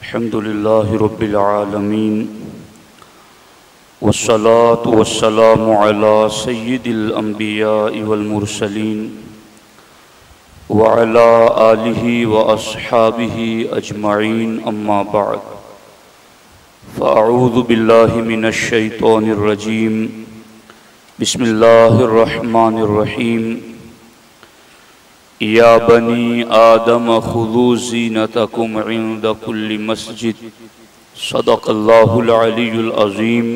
अल्हम्दुलिल्लाहि रब्बिल आलमीन वस्सलातु वस्सलामु अला सय्यिदिल अंबियाइ वल मुरसलीन व अला आलिहि व अस्हाबिहि अजमईन अम्मा बअद फ़अऊज़ु बिल्लाहि मिनश शैतानिर रजीम बिस्मिल्लाहिर रहमानिर रहीम या बनी आदम खुदू ज़ीनतकुम इंद कुल्लि मस्जिद सदक़ल्लाहुल अलियुल अज़ीम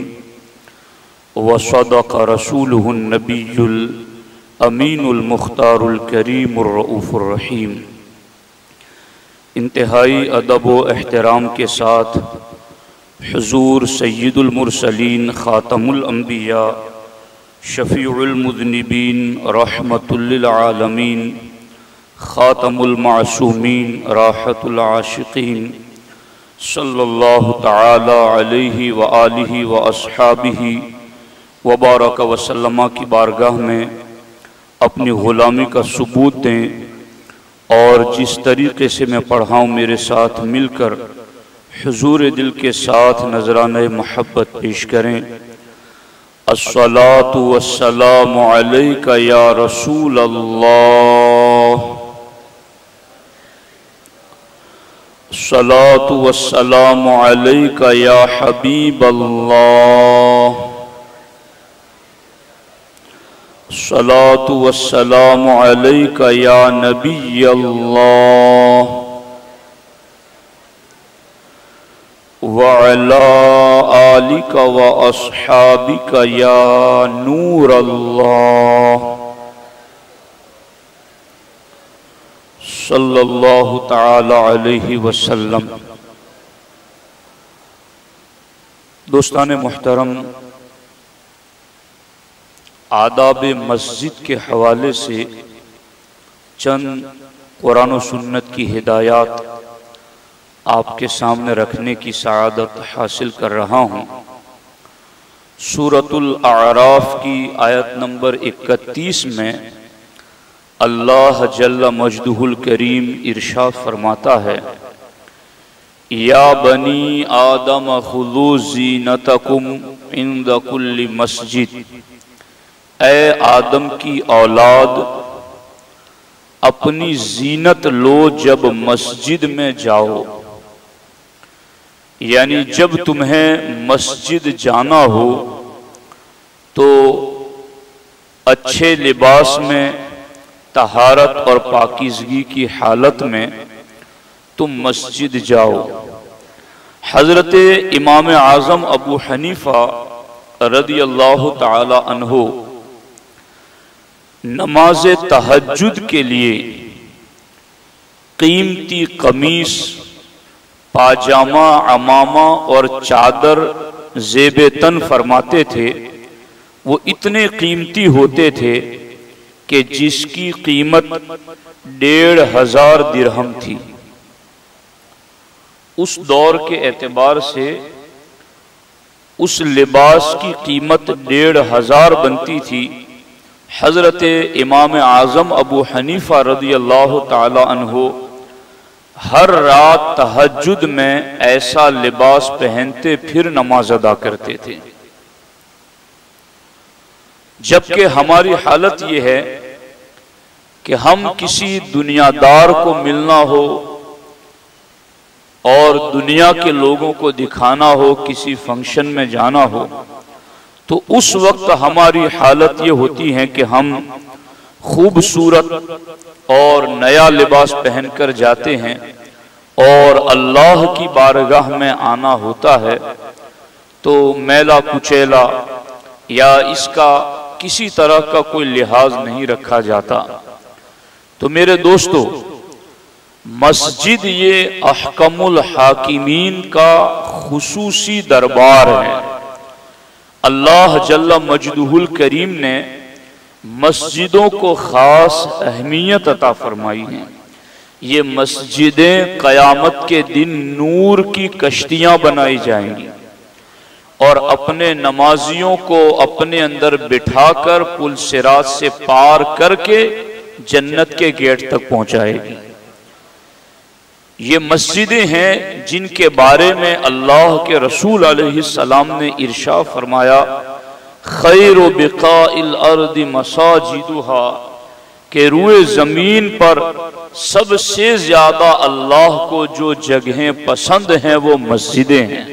व सदक़ रसूलुहुन नबियुल अमीनुल मुख्तारुल करीमुर रऊफ़ुर रहीम। इंतहाई अदब व एहतराम के साथ हुज़ूर सय्यिदुल मुरसलीन ख़ातमुल अंबिया शफ़ीउल मुज़निबीन रहमतुल लिल आलमीन ख़ातमुल मासूमीन राहतुल आशिक़ीन सल्लल्लाहु तआला अलैहि व आलिहि व अस्हाबिहि व बारक व सल्लमा की बारगाह में अपनी ग़ुलामी का सबूत दें और जिस तरीक़े से मैं पढ़ा हूँ मेरे साथ मिलकर हुज़ूर दिल के साथ नज़राने महब्बत पेश करें। अस्सलातु वस्सलामु अलैका या रसूल अल्लाह, अस्सलातु वस्सलामु अलैका या हबीब अल्लाह, अस्सलातु वस्सलामु अलैका या नबी अल्लाह व अला आलिका व अस्हाबिका या नूर अल्लाह सल्लल्लाहु तआला अलैहि वसल्लम। दोस्तान मुहतरम, आदाब मस्जिद के हवाले से चंद कुरान और सुन्नत की हिदायत आपके सामने रखने की सआदत हासिल कर रहा हूँ। सूरतुल आराफ की आयत नंबर 31 में अल्लाह जल्ल मजदुहुल करीम इरशाद फरमाता है, या बनी आदम खुदू ज़ीनतकुम इंद कुल्लि मस्जिद, ए आदम की औलाद अपनी जीनत लो जब मस्जिद में जाओ। यानी जब तुम्हें मस्जिद जाना हो तो अच्छे लिबास में तहारत और पाकीज़गी की हालत में तुम मस्जिद जाओ। हज़रत इमाम आज़म अबू हनीफ़ा रदियल्लाहु ताला अन्हो नमाज तहज्जुद के लिए कीमती कमीस, पाजामा, अमामा और चादर ज़ेबे तन फरमाते थे। वो इतने कीमती होते थे कि जिसकी कीमत 1500 दिरहम थी। उस दौर के एतबार से उस लिबास की कीमत 1500 बनती थी। हज़रत इमाम आज़म अबू हनीफ़ा रदियल्लाहु ताला अन्हो हर रात तहज्जुद में ऐसा लिबास पहनते फिर नमाज अदा करते थे। जबकि हमारी हालत ये है कि हम किसी दुनियादार को मिलना हो और दुनिया के लोगों को दिखाना हो, किसी फंक्शन में जाना हो, तो उस वक्त हमारी हालत ये होती है कि हम खूबसूरत और नया लिबास पहनकर जाते हैं और अल्लाह की बारगाह में आना होता है तो मैला कुचैला या इसका किसी तरह का कोई लिहाज नहीं रखा जाता। तो मेरे दोस्तों, मस्जिद ये अहकमुल हाकिमीन का खुसूसी दरबार है। अल्लाह जल्ल मजदुहुल करीम ने मस्जिदों को ख़ास अहमियत अता फरमाई है। ये मस्जिदें क़यामत के दिन नूर की कश्तियाँ बनाई जाएंगी और अपने नमाजियों को अपने अंदर बिठाकर पुल सिरात से पार करके जन्नत के गेट तक पहुँचाएगी। ये मस्जिदें हैं जिनके बारे में अल्लाह के रसूल अलैहिस्सलाम ने इरशाद फरमाया, खैरु बिकाइल अर्दि मसाजिदुहा, के रुए जमीन पर सबसे ज्यादा अल्लाह को जो जगहें पसंद हैं वो मस्जिदें हैं।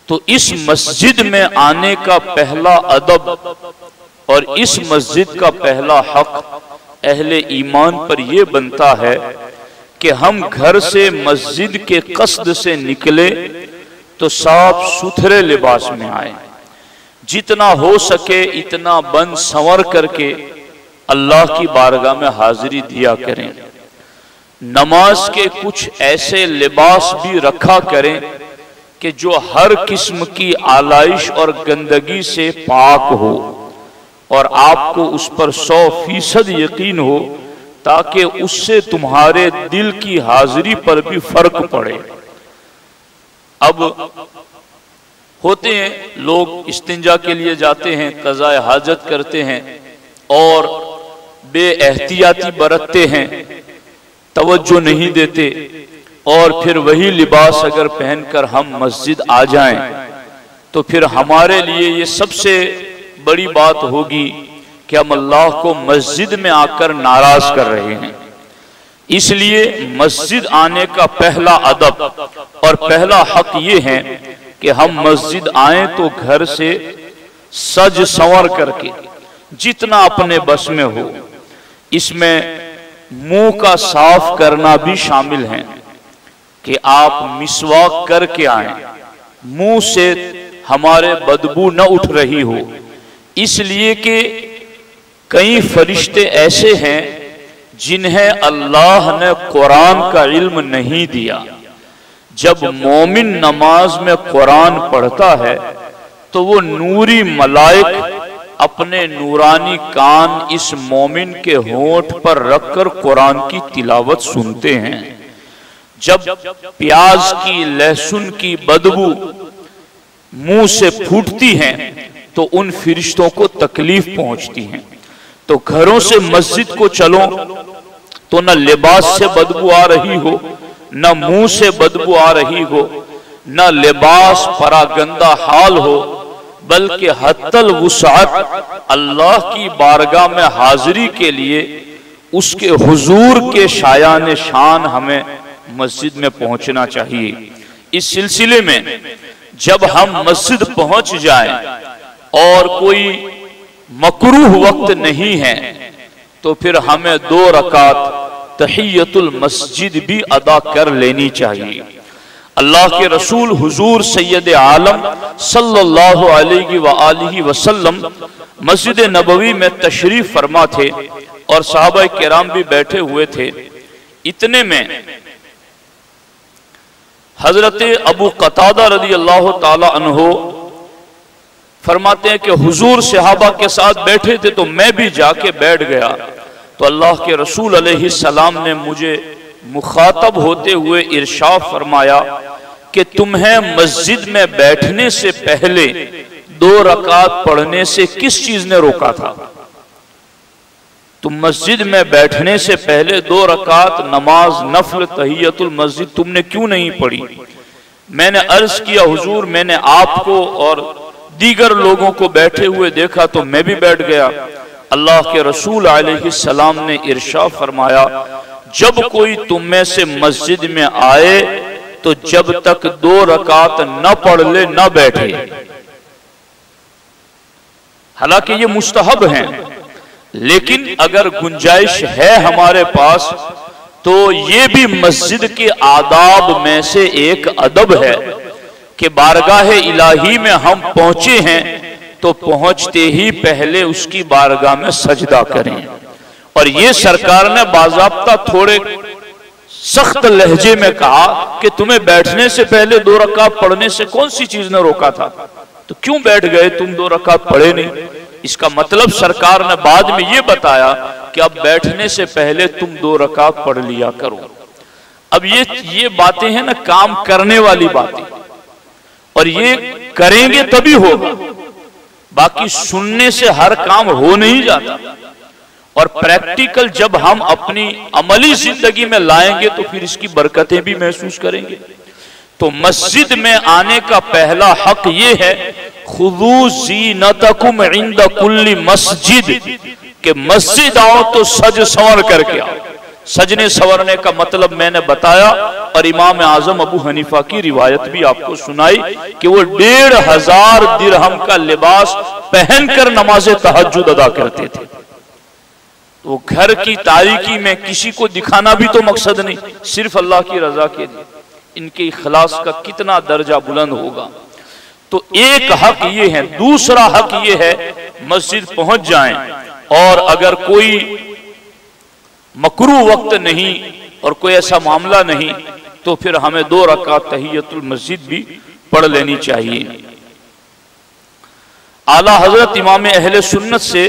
तो इस मस्जिद में आने का पहला अदब और इस मस्जिद का पहला हक अहले ईमान पर यह बनता है कि हम घर से मस्जिद के कस्द से निकले तो साफ सुथरे लिबास में आए, जितना हो सके इतना बन संवर करके अल्लाह की बारगाह में हाजिरी दिया करें। नमाज के कुछ ऐसे लिबास भी रखा करें कि जो हर किस्म की आलाइश और गंदगी से पाक हो और आपको उस पर 100% यकीन हो, ताकि उससे तुम्हारे दिल की हाजिरी पर भी फर्क पड़े। अब होते हैं लोग इस्तिंजा के लिए जाते हैं, क़ज़ाए हाजत करते हैं और बेएहतियाती बरतते हैं, तवज्जो नहीं देते, और फिर वही लिबास अगर पहनकर हम मस्जिद आ जाएं तो फिर हमारे लिए ये सबसे बड़ी बात होगी कि हम अल्लाह को मस्जिद में आकर नाराज कर रहे हैं। इसलिए मस्जिद आने का पहला अदब और पहला हक ये है कि हम मस्जिद आए तो घर से सज संवर करके जितना अपने बस में हो। इसमें मुंह का साफ करना भी शामिल है कि आप मिसवाक करके आए, मुंह से हमारे बदबू न उठ रही हो, इसलिए कि कई फरिश्ते ऐसे हैं जिन्हें अल्लाह ने कुरान का इल्म नहीं दिया। जब मोमिन नमाज में कुरान पढ़ता है तो वो नूरी मलाइक अपने नूरानी कान इस मोमिन के होंठ पर रखकर कुरान की तिलावत सुनते हैं। जब प्याज की लहसुन की बदबू मुंह से फूटती है तो उन फरिश्तों को तकलीफ पहुंचती है। तो घरों से मस्जिद को चलो तो न लिबास से बदबू आ रही हो, न मुंह से बदबू आ रही हो, न लिबास परागंदा हाल हो, बल्कि हत्तल वुसात अल्लाह की बारगाह में हाजिरी के लिए उसके हुजूर के शायान शान हमें मस्जिद में पहुंचना चाहिए। इस सिलसिले में जब हम मस्जिद पहुंच जाएं और कोई मकरूह वक्त नहीं है तो फिर हमें 2 रकात तहियतुल मस्जिद भी अदा कर लेनी चाहिए। अल्लाह के रसूल हुजूर सैयद आलम सल्लल्लाहु अलैहि वसल्लम मस्जिद नबवी में तशरीफ फरमा थे और सहाबा किराम भी बैठे हुए थे। इतने में हजरत अबू कतादा रज़ी अल्लाह ताला अन्हो फरमाते हैं कि हुजूर सहाबा के साथ बैठे थे तो मैं भी जाके बैठ गया, तो अल्लाह के रसूल अलैहिस्सलाम ने मुझे मुखातब होते हुए इरशाद फरमाया कि तुम्हें मस्जिद में बैठने से पहले 2 रकात पढ़ने से किस चीज ने रोका था? तुम मस्जिद में बैठने से पहले 2 रकात नमाज नफल तहियतुल मस्जिद तुमने क्यों नहीं पढ़ी? मैंने अर्ज किया हुजूर, मैंने आपको और दीगर लोगों को बैठे हुए देखा तो मैं भी बैठ गया। अल्लाह के रसूल अलैहिस्सलाम ने इरशाद फरमाया, जब कोई तुम में से मस्जिद में आए तो जब तक 2 रकात न पढ़ ले न बैठे। हालांकि ये मुस्तहब है, लेकिन अगर गुंजाइश है हमारे पास तो ये भी मस्जिद के आदाब में से एक अदब है कि बारगाह इलाही में हम पहुंचे हैं तो पहुंचते ही पहले उसकी बारगाह में सजदा करें। और ये सरकार ने बाज़ाब्ता थोड़े सख्त लहजे में कहा कि तुम्हें बैठने से पहले 2 रकात पढ़ने से कौन सी चीज ने रोका था, तो क्यों बैठ गए तुम 2 रकात पढ़े नहीं? इसका मतलब सरकार ने बाद में ये बताया कि अब बैठने से पहले तुम 2 रकात पढ़ लिया करो। अब ये बातें हैं ना, काम करने वाली बातें, और ये करेंगे तभी होगा, बाकी सुनने से हर काम हो नहीं जाता। और प्रैक्टिकल जब हम अपनी अमली जिंदगी में लाएंगे तो फिर इसकी बरकतें भी महसूस करेंगे। तो मस्जिद में आने का पहला हक ये है, खुदू ज़ीनतकुम इंद कुल्ली मस्जिद, कि मस्जिद आओ तो सज संवर करके आओ। सजने संवरने का मतलब मैंने बताया, और इमाम आजम अबू हनीफा की रिवायत भी आपको सुनाई कि वो 1500 दिरहम का लिबास पहनकर नमाज तहज्जुद अदा करते थे। तो घर की तारीकी में किसी को दिखाना भी तो मकसद नहीं, सिर्फ अल्लाह की रजा के लिए। इनके इखलास का कितना दर्जा बुलंद होगा। तो एक हक ये है। दूसरा हक ये है, मस्जिद पहुंच जाएं और अगर कोई मकरू वक्त नहीं और कोई ऐसा मामला नहीं तो फिर हमें 2 रकात तहियतुल मस्जिद भी पढ़ लेनी चाहिए। आला हजरत इमाम अहले सुन्नत से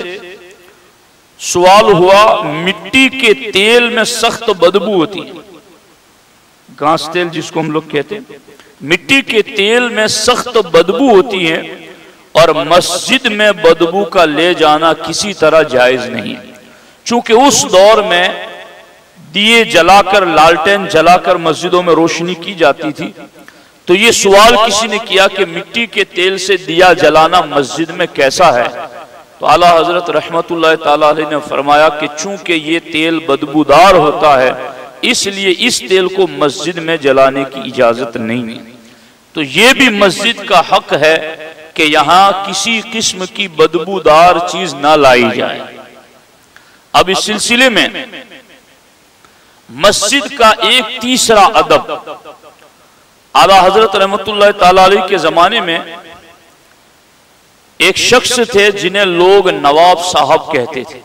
सवाल हुआ, मिट्टी के तेल में सख्त बदबू होती है, घास तेल जिसको हम लोग कहते हैं, मिट्टी के तेल में सख्त बदबू होती है और मस्जिद में बदबू का ले जाना किसी तरह जायज नहीं। चूंकि उस दौर में दिए जलाकर, लालटेन जलाकर मस्जिदों में रोशनी की जाती थी, तो ये सवाल किसी ने किया कि मिट्टी के तेल से दिया जलाना मस्जिद में कैसा है। तो आला हजरत रहमतुल्लाह ताला अलैह ने फरमाया कि चूंकि ये तेल बदबूदार होता है इसलिए इस तेल को मस्जिद में जलाने की इजाजत नहीं है। तो ये भी मस्जिद का हक है कि यहाँ किसी किस्म की बदबूदार चीज ना लाई जाए। अब इस सिलसिले में मस्जिद का एक तीसरा अदब, आला हजरत रहमतुल्लाह ताला अलैह के जमाने में एक शख्स थे जिन्हें लोग नवाब साहब कहते थे।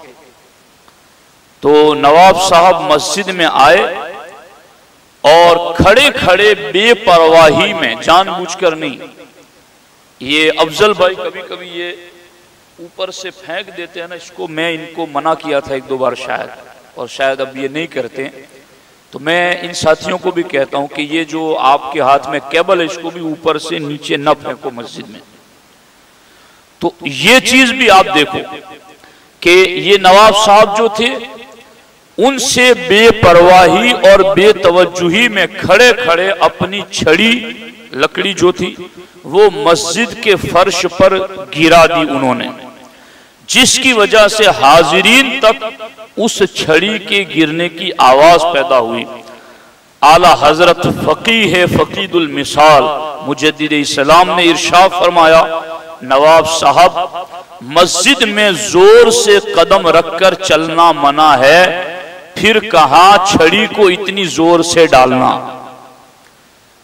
तो नवाब साहब मस्जिद में आए और खड़े खड़े बेपरवाही में, जानबूझकर नहीं, ये अफजल भाई कभी कभी ये ऊपर से फेंक देते हैं ना, इसको मैं इनको मना किया था 1-2 बार शायद, और शायद अब ये नहीं करते। तो मैं इन साथियों को भी कहता हूं कि ये जो आपके हाथ में केबल है इसको भी ऊपर से नीचे न फेंको मस्जिद में। तो ये चीज भी आप देखो कि ये नवाब साहब जो थे उनसे बेपरवाही और बेतवज्जुही में खड़े खड़े अपनी छड़ी, लकड़ी जो थी वो मस्जिद के फर्श पर गिरा दी उन्होंने, जिसकी वजह से हाजिरीन तक उस छड़ी के गिरने की आवाज पैदा हुई। आला हजरत फकीह फकीदुल मिसाल मुजद्दिद इस्लाम ने इरशाद फरमाया, नवाब साहब मस्जिद में जोर से कदम रखकर चलना मना है, फिर कहां छड़ी को इतनी जोर से डालना।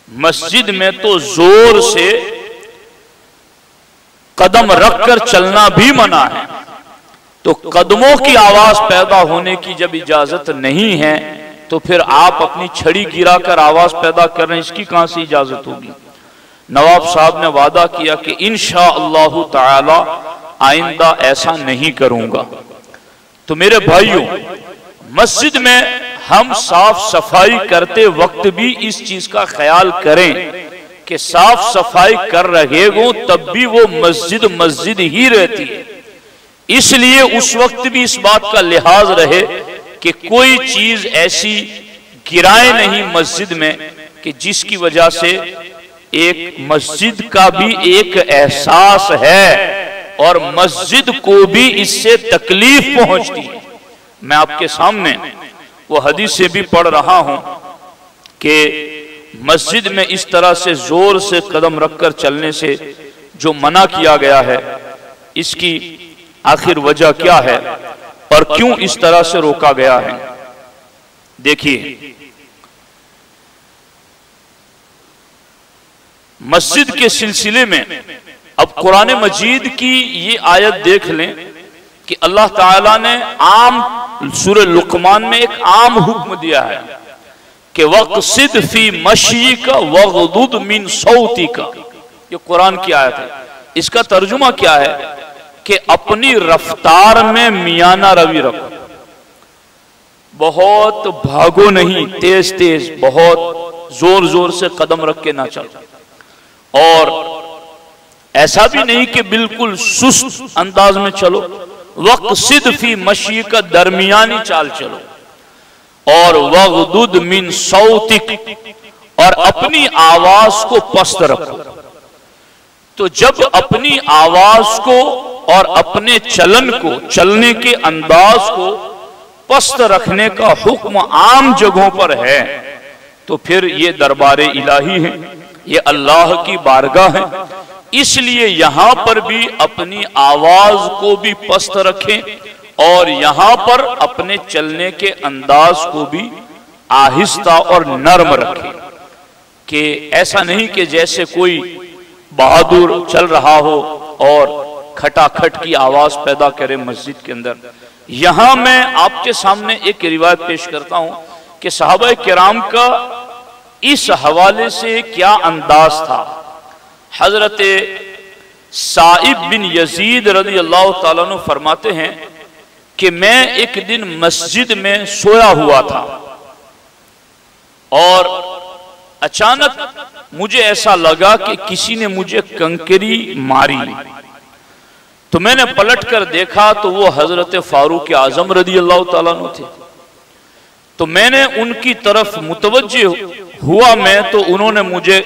मस्जिद में तो जोर से कदम रखकर चलना भी मना है, तो कदमों की आवाज पैदा होने की जब इजाजत नहीं है तो फिर आप अपनी छड़ी गिराकर आवाज पैदा कर रहे हैं, इसकी कहां से इजाजत होगी। नवाब साहब ने वादा किया कि इंशाअल्लाहु ताला आइंदा ऐसा नहीं करूंगा। तो मेरे भाइयों, मस्जिद में हम साफ सफाई करते वक्त भी इस चीज का ख्याल करें कि साफ सफाई कर रहे हो तब भी वो मस्जिद मस्जिद ही रहती है। इसलिए उस वक्त भी इस बात का लिहाज रहे कि कोई चीज ऐसी गिराए नहीं मस्जिद में कि जिसकी वजह से एक मस्जिद का भी एक एहसास है और मस्जिद को भी इससे तकलीफ पहुंचती है। मैं आपके सामने वो हदीस से भी पढ़ रहा हूं कि मस्जिद में इस तरह से जोर से कदम रखकर चलने से जो मना किया गया है, इसकी आखिर वजह क्या है और क्यों इस तरह से रोका गया है। देखिए, मस्जिद के सिलसिले में अब कुरान मजीद की ये आयत देख लें कि अल्लाह ताला ने आम सूरह लुकमान में एक आम हुक्म दिया है कि वक़्सिद फी मशीका वग़दुद मिन सौतिका। ये कुरान की आयत है। इसका तर्जुमा क्या है कि अपनी रफ्तार में मियाना रवि रखो, बहुत भागो नहीं, तेज तेज, बहुत जोर जोर से कदम रख के ना चलो, और ऐसा भी नहीं कि बिल्कुल सुस्त अंदाज में चलो, वक़्सिद फी मशी का दरमियानी चाल चलो, और वग़दुद मिन सौतिक, और अपनी आवाज को पस्त रखो। तो जब अपनी आवाज को और अपने चलन को, चलने के अंदाज को पस्त रखने का हुक्म आम जगहों पर है, तो फिर ये दरबारे इलाही है, ये अल्लाह की बारगाह है। इसलिए यहां पर भी अपनी आवाज को भी पस्त रखें और यहां पर अपने चलने के अंदाज को भी आहिस्ता और नर्म रखें, कि ऐसा नहीं कि जैसे कोई बहादुर चल रहा हो और खटाखट की आवाज पैदा करे मस्जिद के अंदर। यहां मैं आपके सामने एक रिवायत पेश करता हूं कि सहाबा किराम का इस हवाले से क्या अंदाज था। हजरत साइब बिन यजीद रज़ी अल्लाह ताला अन्हु फरमाते हैं कि मैं एक दिन मस्जिद में सोया हुआ था और अचानक मुझे ऐसा लगा कि किसी ने मुझे कंकरी मारी। तो मैंने पलट कर देखा तो वो हजरत फारूक आजम रज़ी अल्लाह ताला अन्हु थे। तो मैंने उनकी तरफ मुतवज्जे हुआ मैं, तो उन्होंने मुझे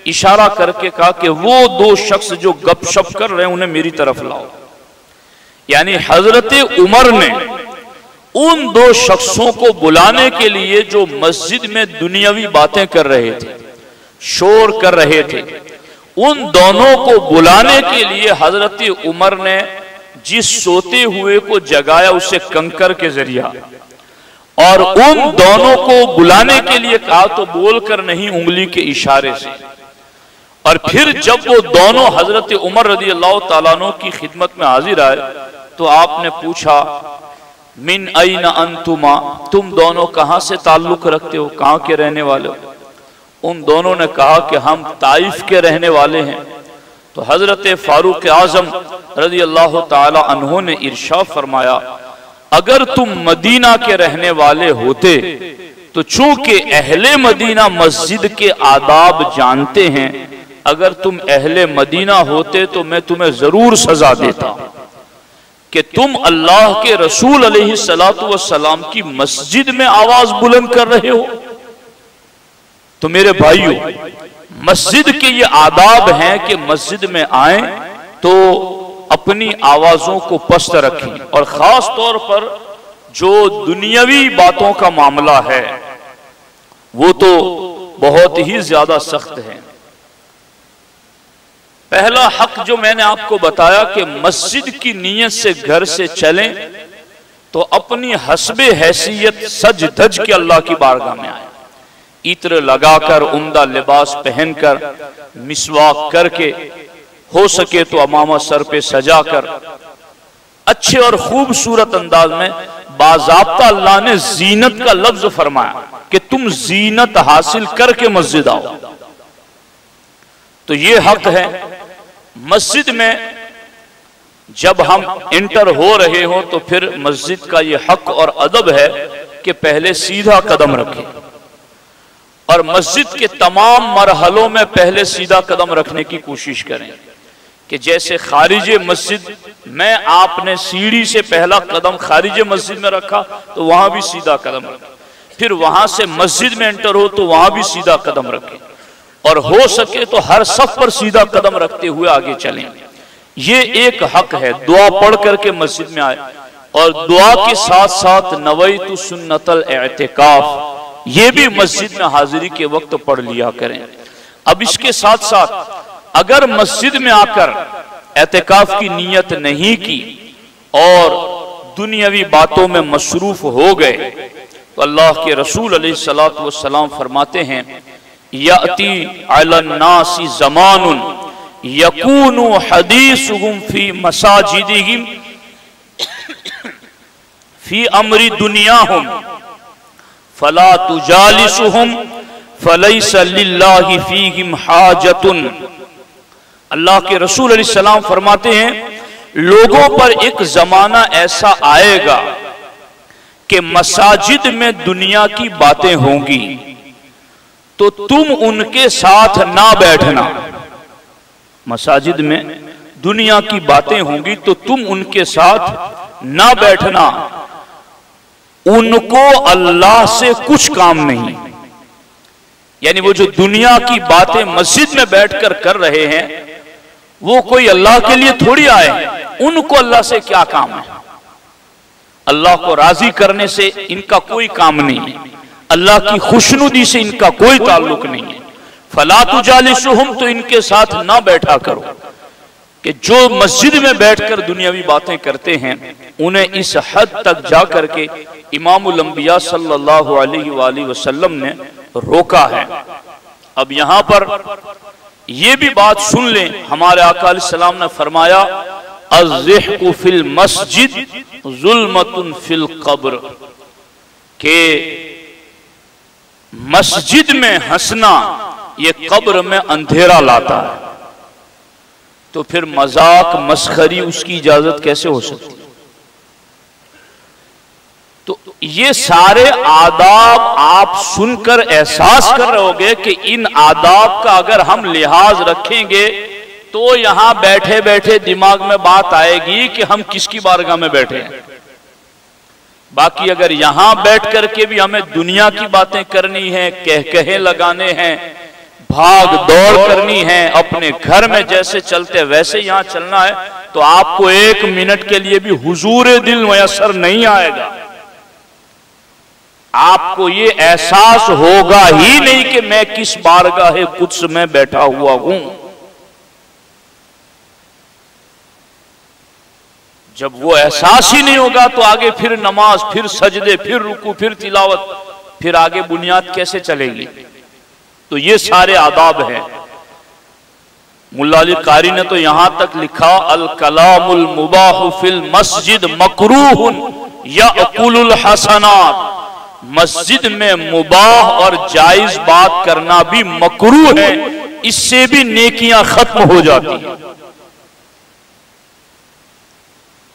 इशारा करके कहा कि वो दो शख्स जो गपशप कर रहे हैं उन्हें मेरी तरफ लाओ। यानी हजरत उमर ने उन दो शख्सों को बुलाने के लिए जो मस्जिद में दुनियावी बातें कर रहे थे, शोर कर रहे थे, उन दोनों को बुलाने के लिए हजरत उमर ने जिस सोते हुए को जगाया उसे कंकर के जरिया, और उन दोनों को बुलाने के लिए कहा तो बोलकर नहीं, उंगली के इशारे से। और फिर जब वो दोनों हजरत उमर रज़ी अल्लाह ताला अन्हु की खिदमत में हाजिर आए तो आपने पूछा, मिन अयना अंतुमा, तुम दोनों कहां से ताल्लुक रखते हो, कहां के रहने वाले हो? उन दोनों ने कहा कि हम ताइफ के रहने वाले हैं। तो हजरत फारूक आजम रज़ी अल्लाह ताला अन्हु ने इरशाद फरमाया, अगर तुम मदीना के रहने वाले होते तो चूंकि अहले मदीना मस्जिद के आदाब जानते हैं, अगर तुम अहले मदीना होते तो मैं तुम्हें जरूर सजा देता कि तुम अल्लाह के रसूल अलैहिस्सलातु वस्सलाम की मस्जिद में आवाज बुलंद कर रहे हो। तो मेरे भाइयों, मस्जिद के ये आदाब हैं कि मस्जिद में आए तो अपनी आवाजों को पस्त रखें, और खास तौर पर जो दुनियावी बातों का मामला है वो तो बहुत ही ज्यादा सख्त है। पहला हक जो मैंने आपको बताया कि मस्जिद की नीयत से घर से चलें तो अपनी हस्बे हैसियत सज धज के अल्लाह की बारगाह में आए, इत्र लगाकर, उम्दा लिबास पहनकर, मिसवाक करके, हो सके तो अमामा सर पे सजाकर, अच्छे और खूबसूरत अंदाज में। बाज़ाब्ता अल्लाह ने जीनत का लफ्ज फरमाया कि तुम जीनत हासिल करके मस्जिद आओ। तो ये हक है। मस्जिद में जब हम इंटर हो रहे हो तो फिर मस्जिद का ये हक और अदब है कि पहले सीधा कदम रखें, और मस्जिद के तमाम मरहलों में पहले सीधा कदम रखने की कोशिश करें। कि जैसे खारिज मस्जिद में आपने सीढ़ी से पहला कदम खारिज मस्जिद में रखा तो वहां भी सीधा कदम रखें, फिर वहां से मस्जिद में एंटर हो तो वहां भी सीधा कदम रखें, और हो सके तो हर सफ पर सीधा कदम रखते हुए आगे चलें। ये एक हक है। दुआ पढ़ करके मस्जिद में आए, और दुआ के साथ साथ नवैतु सुन्नतल एतिकाफ, ये भी मस्जिद में हाजिरी के वक्त पढ़ लिया करें। अब इसके साथ साथ अगर मस्जिद में आकर एतिकाफ की नीयत नहीं की और दुनियावी बातों में मसरूफ हो गए तो अल्लाह के रसूल अलैहिस्सलातु वस्सलाम फरमाते हैं, याती अलन्नासी ज़मानुन यकूनु हदीसुहुम फी मसाजिदिहिम फी अमरी दुनियाहुम फला तुजालिसुहुम फलैसा लिल्लाहि फीहिम हाजतुन। अल्लाह के रसूल अलैहिस्सलाम फरमाते हैं, लोगों पर एक जमाना ऐसा आएगा कि मसाजिद में दुनिया की बातें होंगी तो तुम उनके साथ ना बैठना। मसाजिद में दुनिया की बातें होंगी तो तुम उनके साथ ना बैठना, उनको अल्लाह से कुछ काम नहीं। यानी वो जो दुनिया की बातें मस्जिद में बैठकर कर रहे हैं वो कोई अल्लाह के लिए थोड़ी आए, उनको अल्लाह से क्या काम है। अल्लाह को राजी करने से इनका कोई काम नहीं है, अल्लाह की खुशनुदी से इनका कोई ताल्लुक नहीं है। फला तुजालिसुहुम, तो इनके साथ ना बैठा करो कि जो मस्जिद में बैठकर दुनियावी बातें करते हैं उन्हें इस हद तक जा करके इमामुल अंबिया सल्लल्लाहु अलैहि वसल्लम ने रोका है। अब यहां पर यह भी बात सुन लें, हमारे आका अलैहिस्सलाम ने फरमाया अज़्ज़िहकु फिल मस्जिद ज़ुल्मतुन फिल क़ब्र, के मस्जिद में हंसना ये कब्र में अंधेरा लाता है। तो फिर मजाक मस्खरी उसकी इजाजत कैसे हो सकती है। तो ये सारे आदाब आप सुनकर एहसास कर रहे होंगे कि इन आदाब का अगर हम लिहाज रखेंगे तो यहां बैठे बैठे दिमाग में बात आएगी कि हम किसकी बारगाह में बैठे हैं। बाकी अगर यहां बैठ करके भी हमें दुनिया की बातें करनी है, कहे लगाने हैं, भाग दौड़ करनी है, अपने घर में जैसे चलते वैसे यहां चलना है, तो आपको एक मिनट के लिए भी हुजूर दिल मयसर नहीं आएगा। आपको ये एहसास होगा ही नहीं कि मैं किस बारगाह कुद्स में बैठा हुआ हूं। जब वो एहसास ही नहीं होगा तो आगे फिर नमाज, फिर सजदे, फिर रुकू, फिर तिलावत, फिर आगे बुनियाद कैसे चलेगी। तो ये सारे आदाब हैं। मुल्ला अली कारी ने तो यहां तक लिखा अल कलामुल मुबाहु फिल मस्जिद मकरूहुन याकुलुल हसनात, मस्जिद में मुबाह और जायज बात करना भी मकरूह है, इससे भी नेकियां खत्म हो जाती हैं।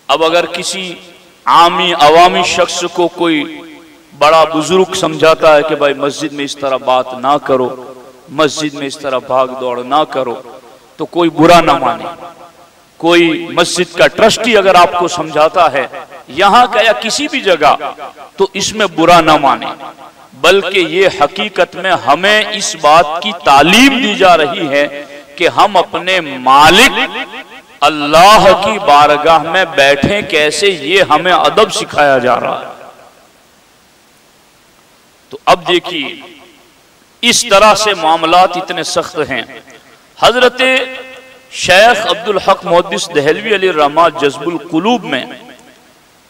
अब अगर किसी आमी अवामी शख्स को कोई बड़ा बुजुर्ग समझाता है कि भाई मस्जिद में इस तरह बात ना करो, मस्जिद में इस तरह भाग दौड़ ना करो, तो कोई बुरा ना माने। कोई मस्जिद का ट्रस्टी अगर आपको समझाता है यहां का या किसी भी जगह, तो इसमें बुरा ना माने, बल्कि ये हकीकत में हमें इस बात की तालीम दी जा रही है कि हम अपने मालिक अल्लाह की बारगाह में बैठे कैसे, ये हमें अदब सिखाया जा रहा है। तो अब देखिए इस तरह से मामलात इतने सख्त हैं। हजरत शेख अब्दुल हक मुहद्दिस दहलवी अलैहि रहमा जज्बुल कुलूब में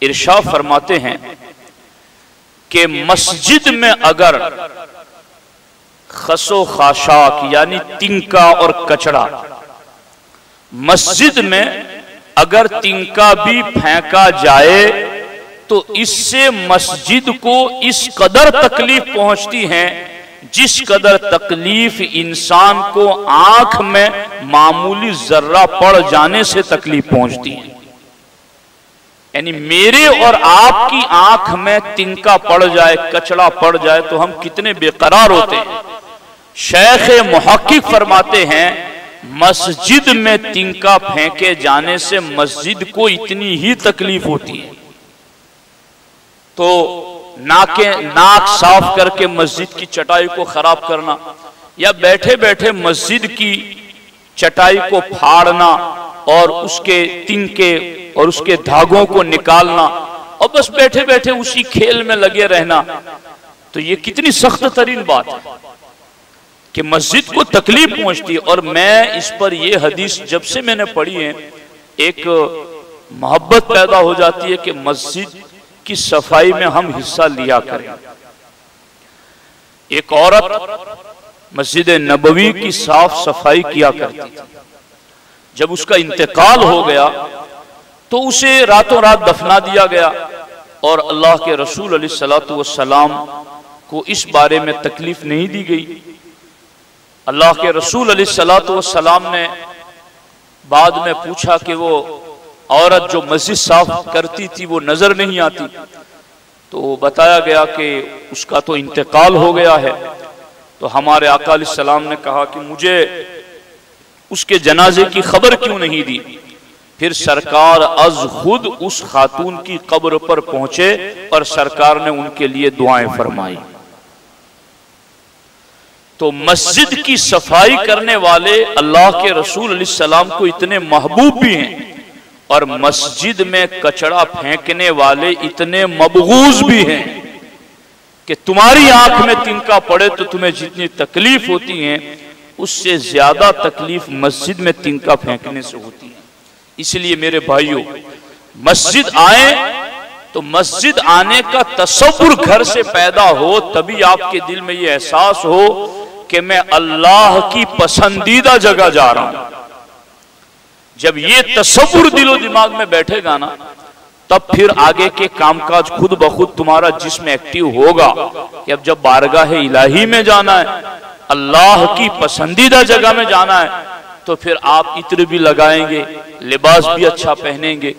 इरशाद फरमाते हैं कि मस्जिद में अगर खसो खाशाक यानी तिनका और कचड़ा, मस्जिद में अगर तिनका भी फेंका जाए तो इससे मस्जिद को इस कदर तकलीफ पहुंचती है जिस कदर तकलीफ इंसान को आंख में मामूली जर्रा पड़ जाने से तकलीफ पहुंचती है। यानी मेरे और आपकी आंख में तिनका पड़ जाए, कचड़ा पड़ जाए तो हम कितने बेकरार होते हैं। शेख मुहक्किक फरमाते हैं मस्जिद में तिनका फेंके जाने से मस्जिद को इतनी ही तकलीफ होती है। तो नाक साफ करके मस्जिद की चटाई को खराब करना या बैठे बैठे मस्जिद की चटाई को फाड़ना और उसके तिनके और उसके धागों को निकालना और बस बैठे बैठे उसी खेल में लगे रहना, तो ये कितनी सख्त तरीन बात है कि मस्जिद को तकलीफ पहुंचती है। और मैं इस पर यह हदीस जब से मैंने पढ़ी है एक मोहब्बत पैदा हो जाती है कि मस्जिद की सफाई में हम हिस्सा लिया करें। एक औरत मस्जिद नबवी की साफ सफाई किया करती थी। जब उसका इंतकाल हो गया तो उसे रातों रात दफना दिया गया और अल्लाह के रसूल अलैहिस्सलातु वस्सलाम को इस बारे में तकलीफ नहीं दी गई। अल्लाह के रसूल अलैहिस्सलातु वस्सलाम ने बाद में पूछा कि वो औरत जो मस्जिद साफ करती थी वो नजर नहीं आती, तो बताया गया कि उसका तो इंतकाल हो गया है। तो हमारे आका अलैहिस्सलाम ने कहा कि मुझे उसके जनाजे की खबर क्यों नहीं दी। फिर सरकार अज खुद उस खातून की कब्र पर पहुंचे और सरकार ने उनके लिए दुआएं फरमाई। तो मस्जिद की सफाई करने वाले अल्लाह के रसूल अलैहिस्सलाम को इतने महबूब भी हैं और मस्जिद में कचरा फेंकने वाले इतने मबगूज भी हैं कि तुम्हारी आंख में तिनका पड़े तो तुम्हें जितनी तकलीफ होती है उससे ज्यादा तकलीफ मस्जिद में तिनका फेंकने से होती है। इसलिए मेरे भाइयों, मस्जिद आए तो मस्जिद आने का तसव्वुर घर से पैदा हो, तभी आपके दिल में ये एहसास हो कि मैं अल्लाह की पसंदीदा जगह जा रहा हूं। जब ये तसव्वुर दिलो दिमाग में बैठेगा ना, तब फिर आगे के कामकाज खुद ब खुद तुम्हारा जिस्म एक्टिव होगा कि अब जब बारगाह इलाही में जाना है, अल्लाह की पसंदीदा जगह में जाना है, तो फिर आप इत्र भी लगाएंगे, लिबास भी अच्छा पहनेंगे,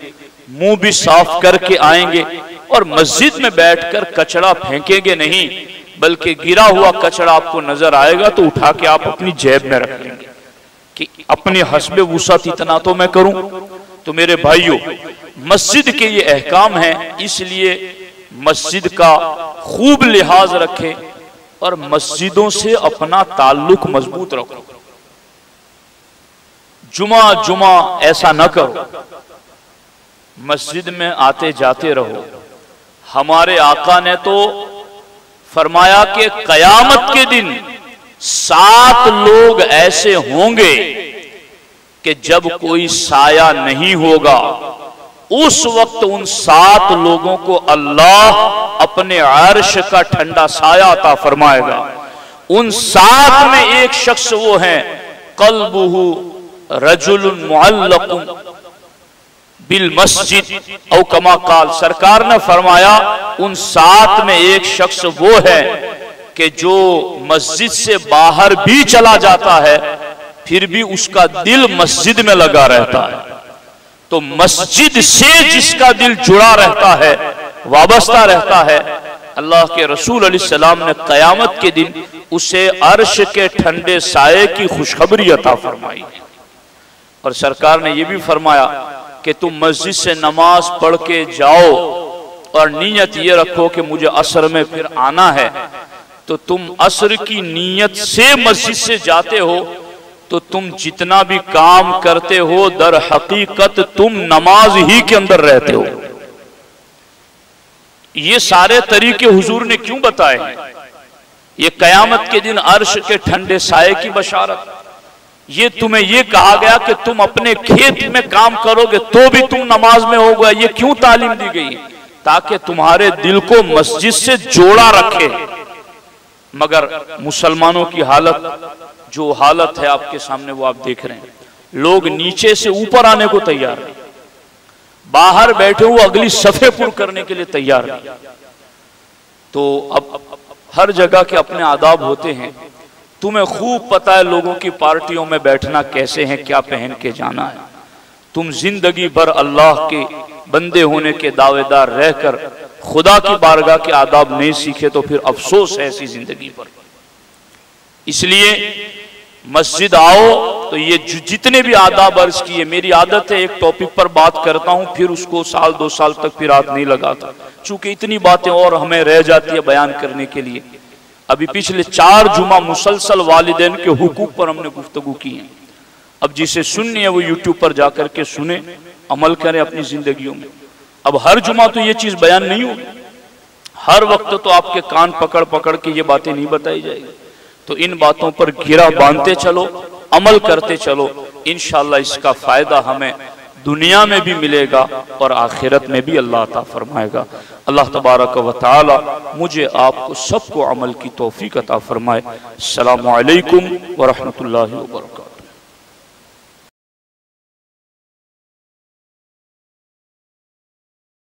मुंह भी साफ करके आएंगे और मस्जिद में बैठकर कचरा फेंकेंगे नहीं, बल्कि गिरा हुआ कचरा आपको नजर आएगा तो उठा के आप अपनी जेब में रख लेंगे कि अपने हस्बे वुसअत इतना तो मैं करूं। तो मेरे भाइयों, मस्जिद के ये अहकाम हैं, इसलिए मस्जिद का खूब लिहाज रखें और मस्जिदों से अपना ताल्लुक मजबूत रखो। जुमा जुमा ऐसा न करो, मस्जिद में आते जाते रहो। हमारे आका ने तो फरमाया कि कयामत के दिन 7 लोग ऐसे होंगे कि जब कोई साया नहीं होगा, उस वक्त उन 7 लोगों को अल्लाह अपने अर्श का ठंडा साया अता फरमाएगा। उन 7 में एक शख्स वो है कल्बुहु रजुलुन मुअल्लकुन बिल मस्जिद औ कमा काल। सरकार ने फरमाया उन 7 में एक शख्स वो है कि जो मस्जिद से बाहर भी चला जाता है फिर भी उसका दिल मस्जिद में लगा रहता है। तो मस्जिद से जिसका दिल जुड़ा रहता है, वाबस्ता रहता है, अल्लाह के रसूल अलैहिस्सलाम ने कयामत के दिन उसे अर्श के ठंडे साये की खुशखबरी अता फरमाई। और सरकार ने यह भी फरमाया कि तुम मस्जिद से नमाज पढ़ के जाओ और नीयत ये रखो कि मुझे असर में फिर आना है, तो तुम असर की नीयत से मस्जिद से जाते हो तो तुम जितना भी काम करते हो दर हकीकत तुम नमाज ही के अंदर रहते हो। ये सारे तरीके हुजूर ने क्यों बताए? ये कयामत के दिन अर्श के ठंडे साये की बशारत। ये तुम्हें ये कहा गया कि तुम अपने खेत में काम करोगे तो भी तुम नमाज में होगा। ये क्यों तालीम दी गई? ताकि तुम्हारे दिल को मस्जिद से जोड़ा रखे। मगर मुसलमानों की हालत, जो हालत है आपके सामने वो आप देख रहे हैं। लोग नीचे से ऊपर आने को तैयार नहीं, बाहर बैठे हुए अगली सफे पुर करने के लिए तैयार नहीं। तो अब हर जगह के अपने आदाब होते हैं। तुम्हें खूब पता है लोगों की पार्टियों में बैठना कैसे है, क्या पहन के जाना है। तुम जिंदगी भर अल्लाह के बंदे होने के दावेदार रहकर खुदा की बारगाह के आदाब नहीं सीखे तो फिर अफसोस है ऐसी जिंदगी पर। इसलिए मस्जिद आओ तो ये जितने भी आदाब अर्ज किए, मेरी आदत है एक टॉपिक पर बात करता हूं फिर उसको 1-2 साल तक फिर हाथ नहीं लगाता, चूंकि इतनी बातें और हमें रह जाती है बयान करने के लिए। अभी पिछले 4 जुमा मुसलसल वालिदैन के हुकूक पर हमने गुफ्तगू की है। अब जिसे सुननी है वो यूट्यूब पर जाकर के सुने, अमल करें अपनी जिंदगियों में। अब हर जुमा तो ये चीज बयान नहीं होगी, हर वक्त तो आपके कान पकड़ पकड़ के ये बातें नहीं बताई जाएगी। तो इन बातों पर घेरा बांधते चलो, अमल करते चलो, इंशाअल्लाह इसका फायदा हमें दुनिया में भी मिलेगा और आखिरत में भी अल्लाह अता फरमाएगा। अल्लाह तबारक व तआला मुझे आपको सबको अमल की तौफीक अता फरमाए। अस्सलामु अलैकुम व रहमतुल्लाहि व बरकातहू।